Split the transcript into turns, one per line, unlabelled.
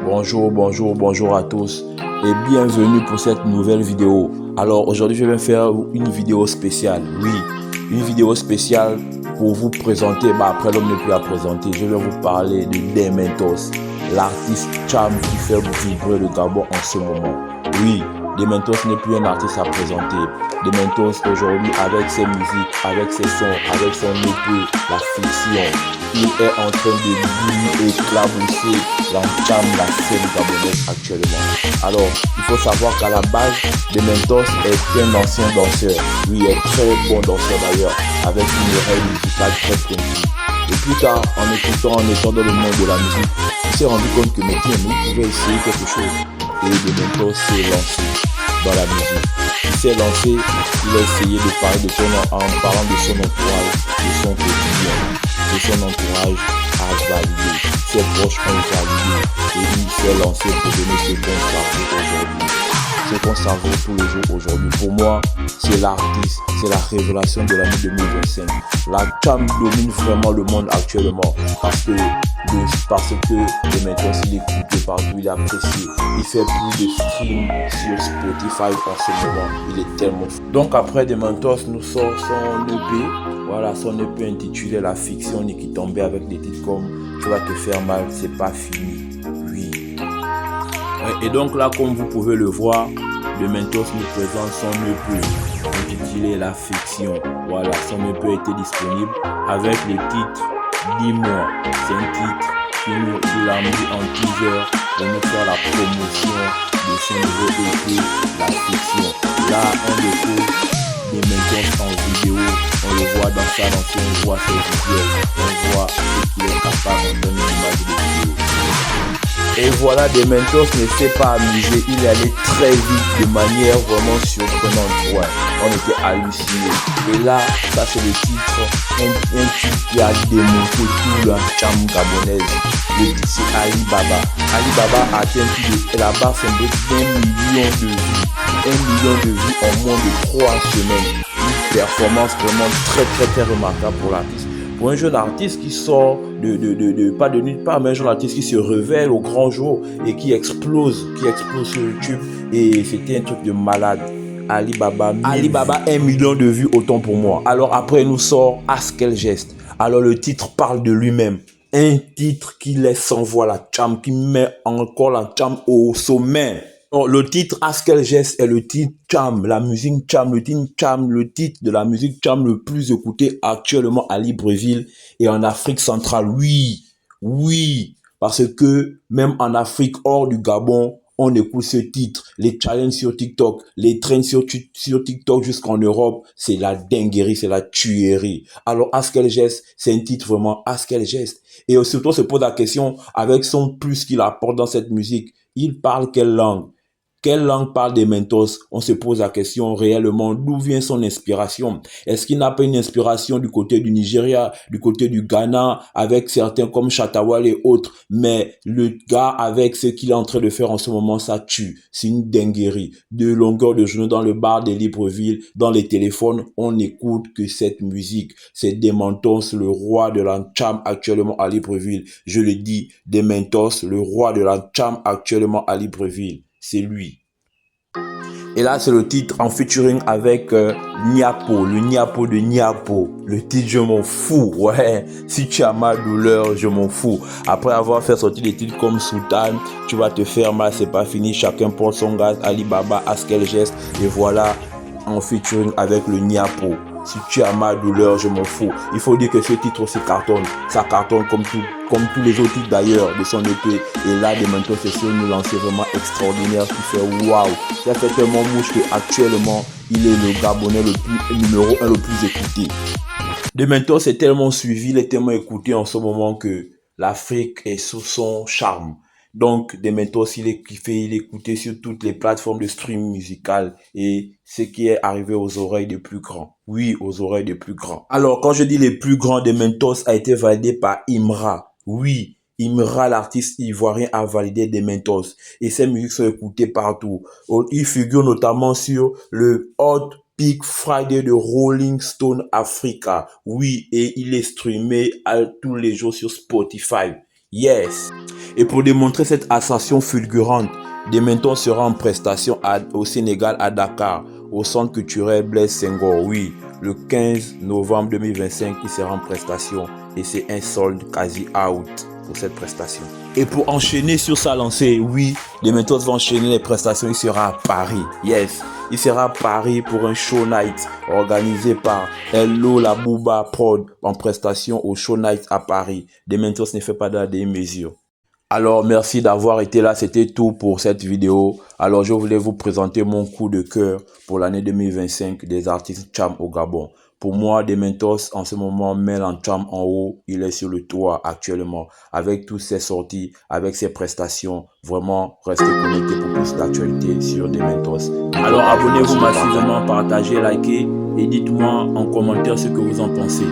Bonjour à tous et bienvenue pour cette nouvelle vidéo. Alors aujourd'hui je vais faire une vidéo spéciale, oui, une vidéo spéciale pour vous présenter, après l'homme n'est plus à présenter, je vais vous parler de Dementos, l'artiste Cham qui fait vibrer le Gabon en ce moment. Oui, Dementos n'est plus un artiste à présenter. Dementos aujourd'hui avec ses musiques, avec ses sons, avec son EP, la fiction, il est en train de éclabousser la scène gabonaise actuellement. Alors, il faut savoir qu'à la base, Dementos est un ancien danseur. Oui, il est très bon danseur d'ailleurs, avec une oreille musicale très pointue. Et plus tard, en étant dans le monde de la musique, il s'est rendu compte que maintenant, il pouvait essayer quelque chose. Et Dementos s'est lancé dans la musique. Il s'est lancé, il a essayé de parler de en parlant de son entourage, de son quotidien, de son entourage a validé, ses proches ont validé et il s'est lancé pour donner ce bon cerveau aujourd'hui. Ce qu'on savoure tous les jours aujourd'hui. Pour moi, c'est l'artiste, c'est la révélation de l'année 2025. La Cham domine vraiment le monde actuellement parce que Dementos il est écouté partout, il est apprécié. Il fait plus de streams sur Spotify en ce moment. Il est tellement fou. Donc après Dementos nous sort son EP. Voilà, son EP intitulé La Fiction et qui tombait avec des titres comme Tu vas te faire mal, c'est pas fini. Oui. Et donc là, comme vous pouvez le voir, Dementos nous présente son EP intitulé La Fiction. Voilà, son EP était disponible avec le titre Dis-moi. C'est un titre qu'il a mis en teaser pour nous faire la promotion de son nouveau EP La Fiction. Là, on découvre Dementos en vidéo, on le voit dans sa lancée, on voit ses visuels, on voit ce qu'il est capable de donner une image de vidéo. Et voilà, Dementos ne s'est pas amusé, il est allé très vite de manière vraiment surprenante. Ouais, on était hallucinés. Et là, ça c'est le titre, un titre qui a démonté tout la Cham gabonaise. Le titre c'est Ali Baba. Ali Baba a atteint plus de la barre symbolique d'1 million de vues. 1 million de vues en moins de 3 semaines. Une performance vraiment très remarquable pour l'artiste. Pour un jeune artiste qui sort pas de nulle part, mais un jeune artiste qui se révèle au grand jour et qui explose sur YouTube. Et c'était un truc de malade. Ali Baba 1 million de vues, autant pour moi. Alors après, il nous sort Askel Geste. Alors le titre parle de lui-même. Un titre qui laisse sans voix la Cham, qui met encore la Cham au sommet. Le titre Askel Geste est le titre Cham, la musique Cham, le titre de la musique Cham le plus écouté actuellement à Libreville et en Afrique centrale. Oui, parce que même en Afrique, hors du Gabon, on écoute ce titre. Les challenges sur TikTok, les trends sur TikTok jusqu'en Europe, c'est la dinguerie, c'est la tuerie. Alors Askel Geste, c'est un titre vraiment Askel Geste. Et surtout, on se pose la question, avec son plus qu'il apporte dans cette musique, il parle quelle langue? Quelle langue parle Dementos? On se pose la question réellement, d'où vient son inspiration? Est-ce qu'il n'a pas une inspiration du côté du Nigeria, du côté du Ghana, avec certains comme Chatawal et autres? Mais le gars, avec ce qu'il est en train de faire en ce moment, ça tue. C'est une dinguerie. De longueur de journée dans le bar de Libreville, dans les téléphones, on n'écoute que cette musique. C'est Dementos, le roi de la Cham actuellement à Libreville. Je le dis, Dementos, le roi de la Cham actuellement à Libreville. C'est lui. Et là, c'est le titre en featuring avec Niapo, le Niapo de Niapo. Le titre, je m'en fous. Ouais, si tu as ma douleur, je m'en fous. Après avoir fait sortir des titres comme Sultan, Tu vas te faire mal, c'est pas fini. Chacun porte son gaz, Ali Baba, Askel Geste. Et voilà, en featuring avec le Niapo. Si tu as ma douleur, je m'en fous. Il faut dire que ce titre aussi cartonne. Ça cartonne comme tous les autres titres d'ailleurs de son EP. Et là, Dementos c'est sur une lancée vraiment extraordinaire qui fait waouh. Ça fait tellement mouche qu'actuellement, il est le Gabonais numéro 1 le plus écouté. Dementos est tellement suivi, il est tellement écouté en ce moment que l'Afrique est sous son charme. Donc, Dementos, il est kiffé, il est écouté sur toutes les plateformes de stream musical et ce qui est arrivé aux oreilles des plus grands. Oui, aux oreilles des plus grands. Alors, quand je dis les plus grands, Dementos a été validé par Imra. Oui, Imra, l'artiste ivoirien, a validé Dementos et ses musiques sont écoutées partout. Il figure notamment sur le Hot Peak Friday de Rolling Stone Africa. Oui, et il est streamé tous les jours sur Spotify. Yes. Et pour démontrer cette ascension fulgurante, Dementos sera en prestation au Sénégal, à Dakar, au Centre culturel Blaise Senghor. Oui, le 15 novembre 2025, il sera en prestation et c'est un solde quasi out pour cette prestation. Et pour enchaîner sur sa lancée, oui, Dementos va enchaîner les prestations, il sera à Paris. Yes, il sera à Paris pour un show night organisé par Hello La Bouba Prod en prestation au show night à Paris. Dementos ne fait pas dans des mesures. Alors, merci d'avoir été là. C'était tout pour cette vidéo. Alors, je voulais vous présenter mon coup de cœur pour l'année 2025 des artistes Tcham au Gabon. Pour moi, Dementos, en ce moment, met en Tcham en haut. Il est sur le toit actuellement. Avec toutes ses sorties, avec ses prestations. Vraiment, restez connectés pour plus d'actualités sur Dementos. Alors, abonnez-vous massivement, partagez, likez et dites-moi en commentaire ce que vous en pensez.